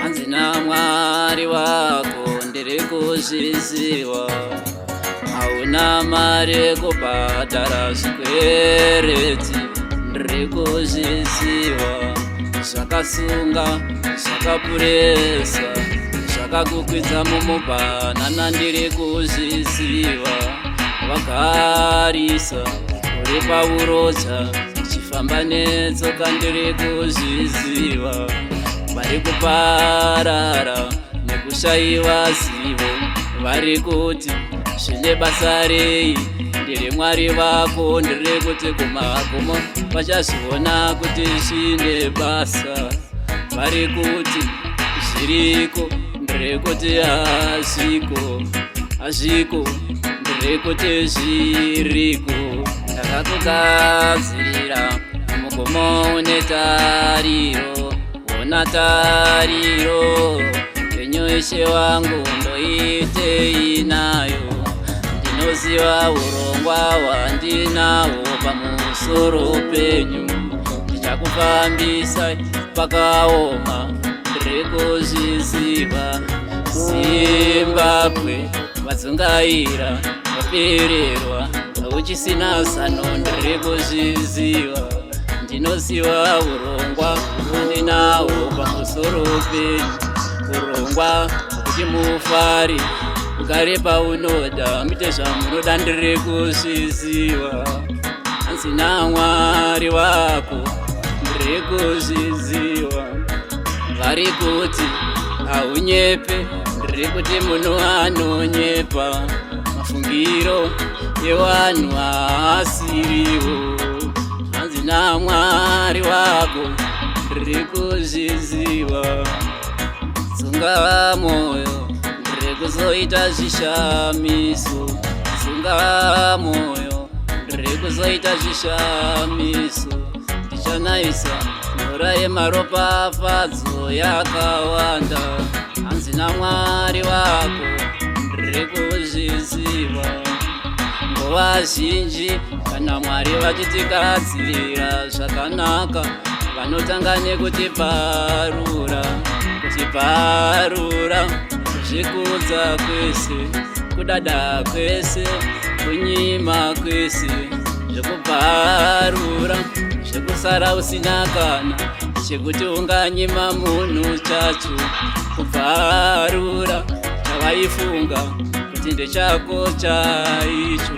Handina Mwari wako ndiri kuzviziva, hauna mari kubhadhara zvikwereti ndiri kuzviziva. Zvakasunga zvakapuresa zvakakukwidza mumubhanana ndiri kuzviziva. Vagarisa uri paurocha uchifamba netsoka ndiri kuzviziva. Vari kuparara nekushayiwa zivo, vari kuti zvine basa rei. Ndiri Mwari vako, ndiri kuti kumagumo vachazviona kuti zvine basa. Vari kuti zviriko, ndiri kuti hazviko, ndiri kuti zviriko. Ndakakugadzirira mugomo une tariro, ona tariro yenyu Ishe wangu ndoitei nayo. Ndinoziva urongwa hwandinawo pamusoro penyu, ndichakufambisa pakaoma ndiri kuzviziva. Zimbabwe vadzungaira vapererwa uchisina zano ndiri kuzviziva. Ndinoziva urongwa hwandinawo pamusoro penyu, urongwa kuti mufari ugare paunoda muite zvamunoda ndiri kuzviziva. Handina Mwari wako ndiri kuzviziva. Vari kuti haunyepe, ndiri kuti munhu anonyepa. Mafungiro evanhu haasiriwo. Handina Mwari wako ndiri kuzviziva. Tsunga moyo ndiri kuzoita zvishamiso, tsunga moyo ndiri kuzoita zvishamiso. Ndichanayisa mvura yemaropafadzo yakawanda. Handina Mwari wako ndiri kuzviziva. Nguva zhinji kana Mwari vachitigadzirira zvakanaka, vanotanga nekutiparura, kutiparura zvikudza kwese, kudada kwese, kunyima kwese, zvekuparura zvekusara usina kana chekuti unganyima munhu chacho. Kuparura chavaifunga kuti ndechako chaicho.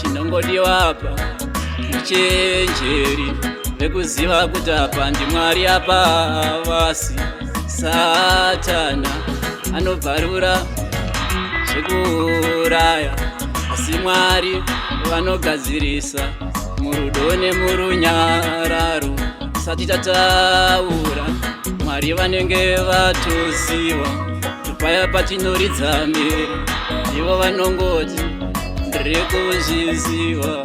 Chinongodiwa apa muchenjeri vekuziva kuti apa ndi Mwari, apa havasi. Satana anobvarura zvekuuraya, asi Mwari vanogadzirisa murudo nemurunyararo. Sati tataura Mwari vanenge vatoziva. Paya patinoridza mberi ivo vanongoti ndiri kuzviziva.